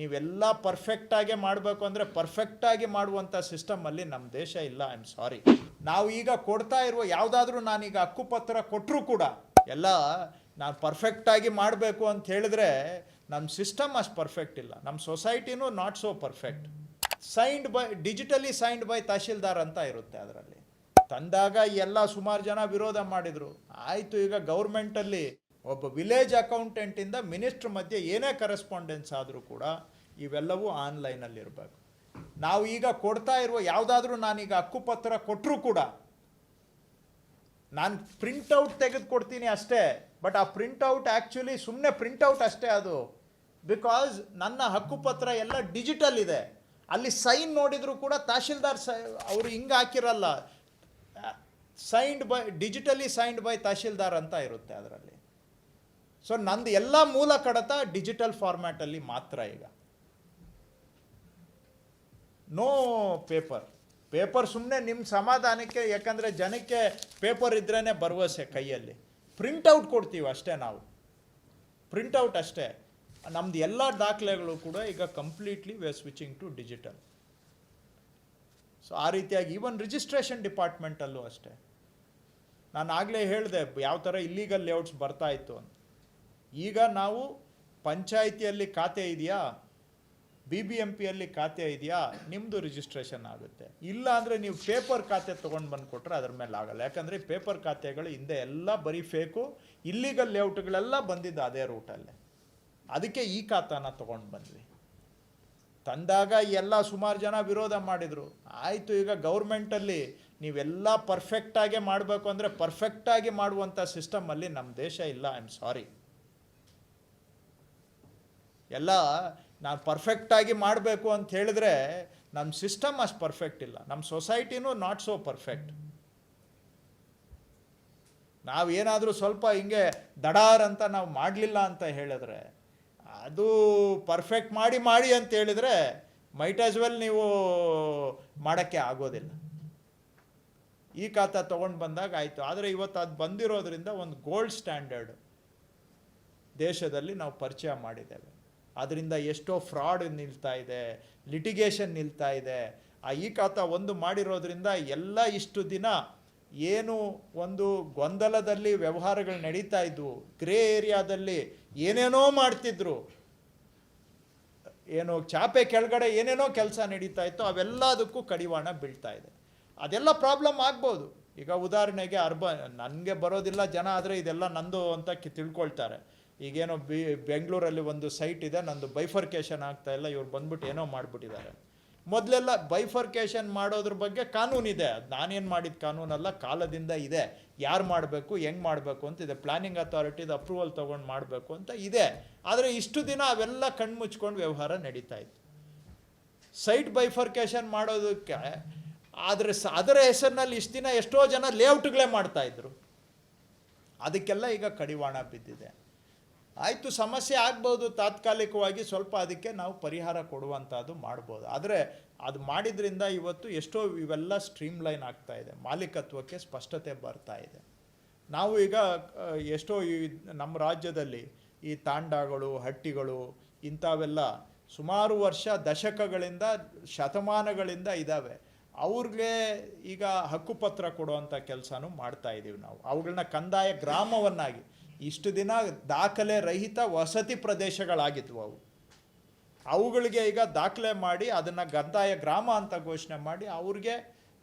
ನೀವೆಲ್ಲ ಪರ್ಫೆಕ್ಟಾಗೆ ಮಾಡಬೇಕು ಅಂದರೆ ಪರ್ಫೆಕ್ಟಾಗಿ ಮಾಡುವಂಥ ಸಿಸ್ಟಮಲ್ಲಿ ನಮ್ಮ ದೇಶ ಇಲ್ಲ. I am sorry. ನಾವು ಈಗ ಕೊಡ್ತಾ ಇರುವ ಯಾವುದಾದ್ರೂ ನಾನೀಗ ಹಕ್ಕುಪತ್ರ ಕೊಟ್ಟರೂ ಕೂಡ ಎಲ್ಲ ನಾನು ಪರ್ಫೆಕ್ಟಾಗಿ ಮಾಡಬೇಕು ಅಂತ ಹೇಳಿದ್ರೆ ನಮ್ಮ ಸಿಸ್ಟಮ್ ಅಷ್ಟು ಪರ್ಫೆಕ್ಟ್ ಇಲ್ಲ. ನಮ್ಮ ಸೊಸೈಟಿನೂ not so perfect. Signed by digitally signed by tahsildar ಅಂತ ಇರುತ್ತೆ. ಅದರಲ್ಲಿ ತಂದಾಗ ಎಲ್ಲ ಸುಮಾರು ಜನ ವಿರೋಧ ಮಾಡಿದರು. ಆಯಿತು, ಈಗ ಗೌರ್ಮೆಂಟಲ್ಲಿ ಒಬ್ಬ ವಿಲೇಜ್ ಅಕೌಂಟೆಂಟಿಂದ ಮಿನಿಸ್ಟ್ರ್ ಮಧ್ಯೆ ಏನೇ ಕರೆಸ್ಪಾಂಡೆನ್ಸ್ ಆದರೂ ಕೂಡ ಇವೆಲ್ಲವೂ ಆನ್ಲೈನಲ್ಲಿ ಇರಬೇಕು. ನಾವು ಈಗ ಕೊಡ್ತಾ ಇರುವ ಯಾವುದಾದ್ರೂ ನಾನೀಗ ಹಕ್ಕುಪತ್ರ ಕೊಟ್ಟರೂ ಕೂಡ ನಾನು ಪ್ರಿಂಟೌಟ್ ತೆಗೆದು ಕೊಡ್ತೀನಿ ಅಷ್ಟೇ. ಬಟ್ ಆ ಪ್ರಿಂಟೌಟ್ ಆ್ಯಕ್ಚುಲಿ ಸುಮ್ಮನೆ ಪ್ರಿಂಟೌಟ್ ಅಷ್ಟೇ ಅದು. ಬಿಕಾಸ್ ನನ್ನ ಹಕ್ಕುಪತ್ರ ಎಲ್ಲ ಡಿಜಿಟಲ್ ಇದೆ. ಅಲ್ಲಿ ಸೈನ್ ನೋಡಿದರೂ ಕೂಡ ತಹಶೀಲ್ದಾರ್ ಅವರು ಹಿಂಗೆ ಹಾಕಿರಲ್ಲ. Signed by digitally signed by tahsildar ಅಂತ ಇರುತ್ತೆ ಅದರಲ್ಲಿ. ಸೊ ನಂದು ಎಲ್ಲ ಮೂಲ ಕಡತ ಡಿಜಿಟಲ್ ಫಾರ್ಮ್ಯಾಟಲ್ಲಿ ಮಾತ್ರ. ಈಗ ನೋ ಪೇಪರ್ ಸುಮ್ಮನೆ ನಿಮ್ಮ ಸಮಾಧಾನಕ್ಕೆ, ಯಾಕಂದರೆ ಜನಕ್ಕೆ ಪೇಪರ್ ಇದ್ರೇ ಭರವಸೆ ಕೈಯಲ್ಲಿ. ಪ್ರಿಂಟೌಟ್ ಕೊಡ್ತೀವಿ ಅಷ್ಟೇ ನಾವು, ಪ್ರಿಂಟೌಟ್ ಅಷ್ಟೇ. ನಮ್ಮದು ಎಲ್ಲ ದಾಖಲೆಗಳು ಕೂಡ ಈಗ completely we are switching to digital. So ಆ ರೀತಿಯಾಗಿ ಈವನ್ ರಿಜಿಸ್ಟ್ರೇಷನ್ ಡಿಪಾರ್ಟ್ಮೆಂಟಲ್ಲೂ ಅಷ್ಟೇ. ನಾನು ಆಗಲೇ ಹೇಳಿದೆ ಯಾವ ಥರ ಇಲ್ಲೀಗಲ್ ಲೇಔಟ್ಸ್ ಬರ್ತಾ ಇತ್ತು ಅಂತ. ಈಗ ನಾವು ಪಂಚಾಯಿತಿಯಲ್ಲಿ ಖಾತೆ ಇದೆಯಾ, BBMPಯಲ್ಲಿ ಖಾತೆ ಇದೆಯಾ, ನಿಮ್ಮದು ರಿಜಿಸ್ಟ್ರೇಷನ್ ಆಗುತ್ತೆ. ಇಲ್ಲ ಅಂದರೆ ನೀವು ಪೇಪರ್ ಖಾತೆ ತೊಗೊಂಡು ಬಂದು ಕೊಟ್ಟರೆ ಅದ್ರ ಮೇಲೆ ಆಗಲ್ಲ. ಯಾಕಂದರೆ ಪೇಪರ್ ಖಾತೆಗಳು ಹಿಂದೆ ಎಲ್ಲ ಬರೀ ಫೇಕು, ಇಲ್ಲೀಗಲ್ ಲೇಔಟ್ಗಳೆಲ್ಲ ಬಂದಿದ್ದು ಅದೇ ರೂಟಲ್ಲೇ. ಅದಕ್ಕೆ ಈ ಖಾತಾನ ತೊಗೊಂಡು ಬಂದ್ವಿ. ತಂದಾಗ ಎಲ್ಲ ಸುಮಾರು ಜನ ವಿರೋಧ ಮಾಡಿದರು. ಆಯಿತು, ಈಗ ಗೌರ್ಮೆಂಟಲ್ಲಿ ನೀವೆಲ್ಲ ಪರ್ಫೆಕ್ಟಾಗೆ ಮಾಡಬೇಕು ಅಂದರೆ ಪರ್ಫೆಕ್ಟಾಗಿ ಮಾಡುವಂಥ ಸಿಸ್ಟಮಲ್ಲಿ ನಮ್ಮ ದೇಶ ಇಲ್ಲ. I am sorry. ಎಲ್ಲ ನಾನು ಪರ್ಫೆಕ್ಟಾಗಿ ಮಾಡಬೇಕು ಅಂತ ಹೇಳಿದ್ರೆ ನಮ್ಮ ಸಿಸ್ಟಮ್ ಅಷ್ಟು ಪರ್ಫೆಕ್ಟ್ ಇಲ್ಲ. ನಮ್ಮ ಸೊಸೈಟಿನೂ ನಾಟ್ ಸೋ ಪರ್ಫೆಕ್ಟ್. ನಾವೇನಾದರೂ ಸ್ವಲ್ಪ ಹಿಂಗೆ ದಡಾರ್ ಅಂತ ನಾವು ಮಾಡಲಿಲ್ಲ ಅಂತ ಹೇಳಿದ್ರೆ, ಅದು ಪರ್ಫೆಕ್ಟ್ ಮಾಡಿ ಅಂತ ಹೇಳಿದರೆ ಮೈಟ್ ಆಸ್ ವೆಲ್ ನೀವು ಮಾಡೋಕ್ಕೆ ಆಗೋದಿಲ್ಲ. ಈ ಖಾತಾ ತೊಗೊಂಡು ಬಂದಾಗ ಆಯಿತು. ಆದರೆ ಇವತ್ತು ಅದು ಬಂದಿರೋದ್ರಿಂದ ಒಂದು ಗೋಲ್ಡ್ ಸ್ಟ್ಯಾಂಡರ್ಡ್ ದೇಶದಲ್ಲಿ ನಾವು ಪರಿಚಯ ಮಾಡಿದ್ದೇವೆ. ಅದರಿಂದ ಎಷ್ಟೋ ಫ್ರಾಡ್ ನಿಲ್ತಾ ಇದೆ, ಲಿಟಿಗೇಷನ್ ನಿಲ್ತಾ ಇದೆ. ಆ ಈ ಖಾತಾ ಒಂದು ಮಾಡಿರೋದ್ರಿಂದ ಎಲ್ಲ ಇಷ್ಟು ದಿನ ಏನು ಒಂದು ಗೊಂದಲದಲ್ಲಿ ವ್ಯವಹಾರಗಳು ನಡೀತಾ ಇದ್ವು, ಗ್ರೇ ಏರಿಯಾದಲ್ಲಿ ಏನೇನೋ ಮಾಡ್ತಿದ್ರು, ಏನು ಚಾಪೆ ಕೆಳಗಡೆ ಏನೇನೋ ಕೆಲಸ ನಡೀತಾ ಇತ್ತು, ಅವೆಲ್ಲದಕ್ಕೂ ಕಡಿವಾಣ ಬೀಳ್ತಾ ಇದೆ. ಅದೆಲ್ಲ ಪ್ರಾಬ್ಲಮ್ ಆಗ್ಬೋದು. ಈಗ ಉದಾಹರಣೆಗೆ ನನಗೆ ಬರೋದಿಲ್ಲ ಜನ, ಆದರೆ ಇದೆಲ್ಲ ನಂದು ಅಂತ ತಿಳ್ಕೊಳ್ತಾರೆ. ಈಗೇನೋ ಬೆಂಗಳೂರಲ್ಲಿ ಒಂದು ಸೈಟ್ ಇದೆ, ನಂದು ಬೈಫರ್ಕೇಷನ್ ಆಗ್ತಾ ಇಲ್ಲ, ಇವ್ರು ಬಂದ್ಬಿಟ್ಟು ಏನೋ ಮಾಡಿಬಿಟ್ಟಿದ್ದಾರೆ. ಮೊದಲೆಲ್ಲ ಬೈಫರ್ಕೇಷನ್ ಮಾಡೋದ್ರ ಬಗ್ಗೆ ಕಾನೂನಿದೆ. ಅದು ನಾನೇನು ಮಾಡಿದ ಕಾನೂನಲ್ಲ, ಕಾಲದಿಂದ ಇದೆ. ಯಾರು ಮಾಡಬೇಕು, ಹೆಂಗೆ ಮಾಡಬೇಕು ಅಂತ ಇದೆ. ಪ್ಲಾನಿಂಗ್ ಅಥಾರಿಟಿದ ಅಪ್ರೂವಲ್ ತೊಗೊಂಡು ಮಾಡಬೇಕು ಅಂತ ಇದೆ. ಆದರೆ ಇಷ್ಟು ದಿನ ಅವೆಲ್ಲ ಕಣ್ಮುಚ್ಕೊಂಡು ವ್ಯವಹಾರ ನಡೀತಾ ಇತ್ತು. ಸೈಟ್ ಬೈಫರ್ಕೇಷನ್ ಮಾಡೋದಕ್ಕೆ ಅದರ ಹೆಸರಿನಲ್ಲಿ ಇಷ್ಟು ದಿನ ಎಷ್ಟೋ ಜನ ಲೇಔಟ್ಗಳೇ ಮಾಡ್ತಾಯಿದ್ರು. ಅದಕ್ಕೆಲ್ಲ ಈಗ ಕಡಿವಾಣ ಬಿದ್ದಿದೆ. ಆಯಿತು, ಸಮಸ್ಯೆ ಆಗ್ಬೋದು ತಾತ್ಕಾಲಿಕವಾಗಿ, ಸ್ವಲ್ಪ ಅದಕ್ಕೆ ನಾವು ಪರಿಹಾರ ಕೊಡುವಂಥದ್ದು ಮಾಡ್ಬೋದು. ಆದರೆ ಅದು ಮಾಡಿದ್ರಿಂದ ಇವತ್ತು ಎಷ್ಟೋ ಇವೆಲ್ಲ ಸ್ಟ್ರೀಮ್ಲೈನ್ ಆಗ್ತಾ ಇದೆ, ಮಾಲೀಕತ್ವಕ್ಕೆ ಸ್ಪಷ್ಟತೆ ಬರ್ತಾ ಇದೆ. ನಾವು ಈಗ ಎಷ್ಟೋ ನಮ್ಮ ರಾಜ್ಯದಲ್ಲಿ ಈ ತಾಂಡಗಳು, ಹಟ್ಟಿಗಳು ಇಂಥವೆಲ್ಲ ಸುಮಾರು ವರ್ಷ, ದಶಕಗಳಿಂದ, ಶತಮಾನಗಳಿಂದ ಇದ್ದಾವೆ. ಅವ್ರಿಗೆ ಈಗ ಹಕ್ಕುಪತ್ರ ಕೊಡುವಂಥ ಕೆಲಸನೂ ಮಾಡ್ತಾ ಇದ್ದೀವಿ ನಾವು. ಅವುಗಳನ್ನ ಕಂದಾಯ ಗ್ರಾಮವನ್ನಾಗಿ, ಇಷ್ಟು ದಿನ ದಾಖಲೆ ರಹಿತ ವಸತಿ ಪ್ರದೇಶಗಳಾಗಿದ್ವು ಅವುಗಳಿಗೆ ಈಗ ದಾಖಲೆ ಮಾಡಿ ಅದನ್ನು ಕಂದಾಯ ಗ್ರಾಮ ಅಂತ ಘೋಷಣೆ ಮಾಡಿ ಅವ್ರಿಗೆ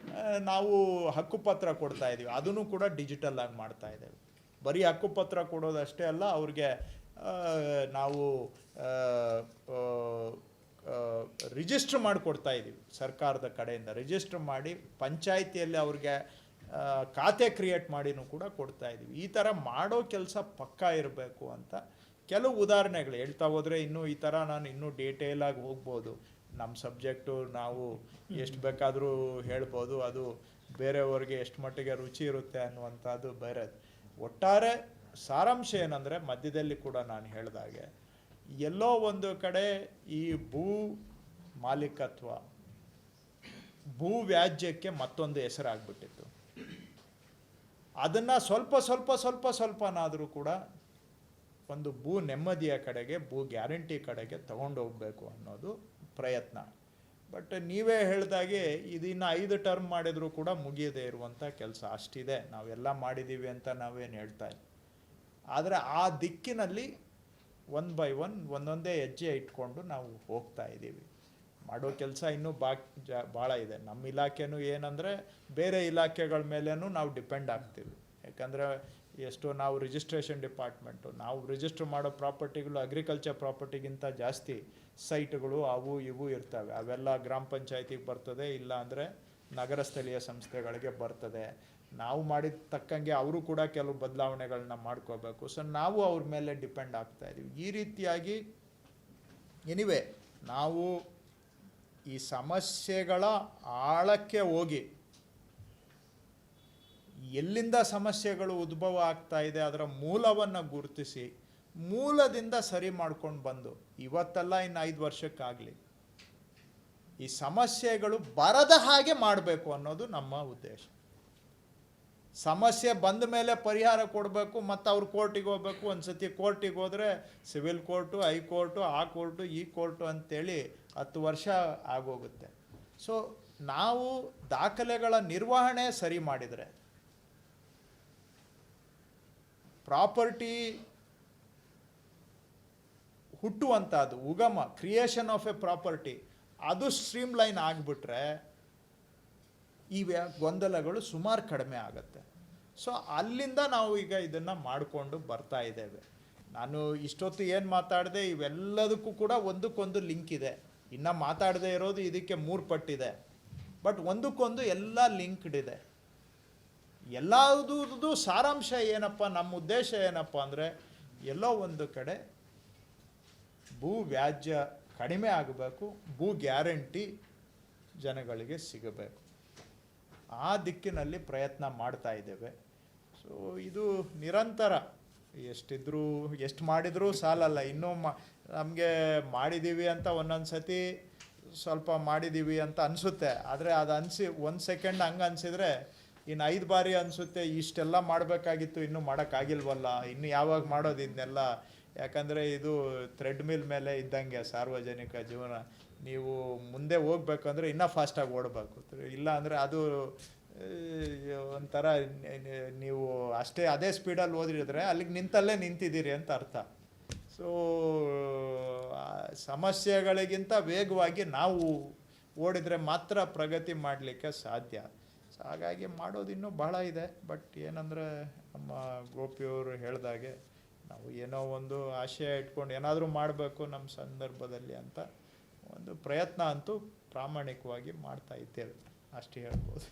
ನಾವು ಹಕ್ಕುಪತ್ರ ಕೊಡ್ತಾ ಇದ್ದೀವಿ. ಅದನ್ನು ಕೂಡ ಡಿಜಿಟಲ್ ಆಗಿ ಮಾಡ್ತಾ ಇದ್ದೇವೆ. ಬರೀ ಹಕ್ಕುಪತ್ರ ಕೊಡೋದಷ್ಟೇ ಅಲ್ಲ, ಅವ್ರಿಗೆ ನಾವು ರಿಜಿಸ್ಟ್ರ್ ಮಾಡಿಕೊಡ್ತಾ ಇದ್ದೀವಿ. ಸರ್ಕಾರದ ಕಡೆಯಿಂದ ರಿಜಿಸ್ಟ್ರ್ ಮಾಡಿ ಪಂಚಾಯಿತಿಯಲ್ಲಿ ಅವ್ರಿಗೆ ಖಾತೆ ಕ್ರಿಯೇಟ್ ಮಾಡಿನೂ ಕೂಡ ಕೊಡ್ತಾ ಇದ್ದೀವಿ. ಈ ಥರ ಮಾಡೋ ಕೆಲಸ ಪಕ್ಕಾ ಇರಬೇಕು ಅಂತ ಕೆಲವು ಉದಾಹರಣೆಗಳು ಹೇಳ್ತಾ ಹೋದರೆ ಇನ್ನೂ ಈ ಥರ ನಾನು ಇನ್ನೂ ಡೀಟೇಲಾಗಿ ಹೋಗ್ಬೋದು. ನಮ್ಮ ಸಬ್ಜೆಕ್ಟು ನಾವು ಎಷ್ಟು ಬೇಕಾದರೂ ಹೇಳ್ಬೋದು. ಅದು ಬೇರೆಯವ್ರಿಗೆ ಎಷ್ಟು ಮಟ್ಟಿಗೆ ರುಚಿ ಇರುತ್ತೆ ಅನ್ನುವಂಥದ್ದು ಬೇರೆ. ಒಟ್ಟಾರೆ ಸಾರಾಂಶ ಏನಂದರೆ, ಮಧ್ಯದಲ್ಲಿ ಕೂಡ ನಾನು ಹೇಳಿದಾಗೆ ಎಲ್ಲೋ ಒಂದು ಕಡೆ ಈ ಭೂ ಮಾಲೀಕತ್ವ, ಭೂ ವ್ಯಾಜ್ಯಕ್ಕೆ ಮತ್ತೊಂದು ಹೆಸರಾಗ್ಬಿಟ್ಟಿತ್ತು. ಅದನ್ನು ಸ್ವಲ್ಪನಾದರೂ ಕೂಡ ಒಂದು ಭೂ ನೆಮ್ಮದಿಯ ಕಡೆಗೆ, ಭೂ ಗ್ಯಾರಂಟಿ ಕಡೆಗೆ ತಗೊಂಡು ಹೋಗಬೇಕು ಅನ್ನೋದು ಪ್ರಯತ್ನ. ಬಟ್ ನೀವೇ ಹೇಳಿದಾಗೆ ಇದನ್ನು 5 ಟರ್ಮ್ ಮಾಡಿದರೂ ಕೂಡ ಮುಗಿಯದೇ ಇರುವಂಥ ಕೆಲಸ ಅಷ್ಟಿದೆ. ನಾವೆಲ್ಲ ಮಾಡಿದ್ದೀವಿ ಅಂತ ನಾವೇನು ಹೇಳ್ತಾ ಇಲ್ಲ. ಆದರೆ ಆ ದಿಕ್ಕಿನಲ್ಲಿ 1 by 1 ಒಂದೊಂದೇ ಹೆಜ್ಜೆ ಇಟ್ಕೊಂಡು ನಾವು ಹೋಗ್ತಾ ಇದ್ದೀವಿ. ಮಾಡೋ ಕೆಲಸ ಇನ್ನೂ ಭಾಳ ಇದೆ. ನಮ್ಮ ಇಲಾಖೆನೂ ಏನಂದರೆ ಬೇರೆ ಇಲಾಖೆಗಳ ಮೇಲೇನೂ ನಾವು ಡಿಪೆಂಡ್ ಆಗ್ತೀವಿ. ಯಾಕಂದರೆ ಎಷ್ಟೋ ನಾವು ರಿಜಿಸ್ಟ್ರೇಷನ್ ಡಿಪಾರ್ಟ್ಮೆಂಟು, ನಾವು ರಿಜಿಸ್ಟ್ರ್ ಮಾಡೋ ಪ್ರಾಪರ್ಟಿಗಳು ಅಗ್ರಿಕಲ್ಚರ್ ಪ್ರಾಪರ್ಟಿಗಿಂತ ಜಾಸ್ತಿ ಸೈಟ್ಗಳು ಅವು ಇವು ಇರ್ತವೆ. ಅವೆಲ್ಲ ಗ್ರಾಮ ಪಂಚಾಯತಿಗೆ ಬರ್ತದೆ, ಇಲ್ಲ ಅಂದರೆ ನಗರ ಸ್ಥಳೀಯ ಸಂಸ್ಥೆಗಳಿಗೆ ಬರ್ತದೆ. ನಾವು ಮಾಡಿದ ತಕ್ಕಂಗೆ ಅವರು ಕೂಡ ಕೆಲವು ಬದಲಾವಣೆಗಳನ್ನ ಮಾಡ್ಕೋಬೇಕು. ಸೊ ನಾವು ಅವ್ರ ಮೇಲೆ ಡಿಪೆಂಡ್ ಆಗ್ತಾ ಇದ್ದೀವಿ. ಈ ರೀತಿಯಾಗಿ ಎನಿವೆ ನಾವು ಈ ಸಮಸ್ಯೆಗಳ ಆಳಕ್ಕೆ ಹೋಗಿ ಎಲ್ಲಿಂದ ಸಮಸ್ಯೆಗಳು ಉದ್ಭವ ಆಗ್ತಾ ಇದೆ ಅದರ ಮೂಲವನ್ನು ಗುರುತಿಸಿ ಮೂಲದಿಂದ ಸರಿ ಮಾಡ್ಕೊಂಡು ಬಂದು, ಇವತ್ತಲ್ಲ ಇನ್ನು 5 ವರ್ಷಕ್ಕಾಗಲಿ ಈ ಸಮಸ್ಯೆಗಳು ಬರದ ಹಾಗೆ ಮಾಡಬೇಕು ಅನ್ನೋದು ನಮ್ಮ ಉದ್ದೇಶ. ಸಮಸ್ಯೆ ಬಂದ ಮೇಲೆ ಪರಿಹಾರ ಕೊಡಬೇಕು, ಮತ್ತು ಅವ್ರು ಕೋರ್ಟಿಗೆ ಹೋಗ್ಬೇಕು. ಒಂದು ಸತಿ ಕೋರ್ಟಿಗೆ ಹೋದರೆ ಸಿವಿಲ್ ಕೋರ್ಟು, ಹೈಕೋರ್ಟು, ಆ ಕೋರ್ಟು, ಈ ಕೋರ್ಟು ಅಂತೇಳಿ 10 ವರ್ಷ ಆಗೋಗುತ್ತೆ. ಸೊ ನಾವು ದಾಖಲೆಗಳ ನಿರ್ವಹಣೆ ಸರಿ ಮಾಡಿದರೆ, ಪ್ರಾಪರ್ಟಿ ಹುಟ್ಟುವಂಥದ್ದು ಉಗಮ, ಕ್ರಿಯೇಷನ್ ಆಫ್ ಎ ಪ್ರಾಪರ್ಟಿ ಅದು ಸ್ಟ್ರೀಮ್ಲೈನ್ ಆಗಿಬಿಟ್ರೆ ಈ ಗೊಂದಲಗಳು ಸುಮಾರು ಕಡಿಮೆ ಆಗುತ್ತೆ. ಸೊ ಅಲ್ಲಿಂದ ನಾವು ಈಗ ಇದನ್ನು ಮಾಡಿಕೊಂಡು ಬರ್ತಾ ಇದ್ದೇವೆ. ನಾನು ಇಷ್ಟೊತ್ತು ಏನು ಮಾತಾಡಿದೆ ಇವೆಲ್ಲದಕ್ಕೂ ಕೂಡ ಒಂದಕ್ಕೊಂದು ಲಿಂಕ್ ಇದೆ. ಇನ್ನು ಮಾತಾಡದೇ ಇರೋದು ಇದಕ್ಕೆ 3 ಪಟ್ಟಿದೆ. ಬಟ್ ಒಂದಕ್ಕೊಂದು ಎಲ್ಲ ಲಿಂಕ್ಡ್ ಇದೆ. ಎಲ್ಲದೂ ಸಾರಾಂಶ ಏನಪ್ಪ, ನಮ್ಮ ಉದ್ದೇಶ ಏನಪ್ಪ ಅಂದರೆ ಎಲ್ಲೋ ಒಂದು ಕಡೆ ಭೂ ವ್ಯಾಜ್ಯ ಕಡಿಮೆ ಆಗಬೇಕು, ಭೂ ಗ್ಯಾರಂಟಿ ಜನಗಳಿಗೆ ಸಿಗಬೇಕು. ಆ ದಿಕ್ಕಿನಲ್ಲಿ ಪ್ರಯತ್ನ ಮಾಡ್ತಾ ಇದ್ದೇವೆ. ಸೊ ಇದು ನಿರಂತರ ಎಷ್ಟು ಮಾಡಿದರೂ ಸಾಲಲ್ಲ. ಇನ್ನೂ ನಮಗೆ ಮಾಡಿದ್ದೀವಿ ಅಂತ ಒಂದೊಂದು ಸತಿ ಸ್ವಲ್ಪ ಮಾಡಿದ್ದೀವಿ ಅಂತ ಅನಿಸುತ್ತೆ. ಆದರೆ ಅದು ಒಂದು ಸೆಕೆಂಡ್ ಹಂಗೆ ಅನಿಸಿದರೆ ಇನ್ನು 5 ಬಾರಿ ಅನಿಸುತ್ತೆ ಇಷ್ಟೆಲ್ಲ ಮಾಡಬೇಕಾಗಿತ್ತು, ಇನ್ನೂ ಮಾಡೋಕ್ಕಾಗಿಲ್ವಲ್ಲ, ಇನ್ನು ಯಾವಾಗ ಮಾಡೋದು ಇದನ್ನೆಲ್ಲ. ಯಾಕಂದರೆ ಇದು ಥ್ರೆಡ್ ಮಿಲ್ ಮೇಲೆ ಇದ್ದಂಗೆ ಸಾರ್ವಜನಿಕ ಜೀವನ. ನೀವು ಮುಂದೆ ಹೋಗ್ಬೇಕಂದ್ರೆ ಇನ್ನೂ ಫಾಸ್ಟಾಗಿ ಓಡಬೇಕು. ಇಲ್ಲ ಅಂದರೆ ಅದು ಒಂಥರ ನೀವು ಅದೇ ಸ್ಪೀಡಲ್ಲಿ ಓದಿದ್ರೆ ಅಲ್ಲಿಗೆ ನಿಂತಲ್ಲೇ ನಿಂತಿದ್ದೀರಿ ಅಂತ ಅರ್ಥ. ಸೊ ಸಮಸ್ಯೆಗಳಿಗಿಂತ ವೇಗವಾಗಿ ನಾವು ಓಡಿದರೆ ಮಾತ್ರ ಪ್ರಗತಿ ಮಾಡಲಿಕ್ಕೆ ಸಾಧ್ಯ. ಸೊ ಹಾಗಾಗಿ ಮಾಡೋದು ಇನ್ನೂ ಭಾಳ ಇದೆ. ಬಟ್ ಏನಂದರೆ ನಮ್ಮ ಗೋಪಿಯವರು ಹೇಳ್ದಾಗೆ ನಾವು ಏನೋ ಒಂದು ಆಶಯ ಇಟ್ಕೊಂಡು ಏನಾದರೂ ಮಾಡಬೇಕು ನಮ್ಮ ಸಂದರ್ಭದಲ್ಲಿ ಅಂತ ಒಂದು ಪ್ರಯತ್ನ ಅಂತೂ ಪ್ರಾಮಾಣಿಕವಾಗಿ ಮಾಡ್ತಾ ಇದ್ದೇವೆ, ಅಷ್ಟೇ ಹೇಳ್ಬೋದು.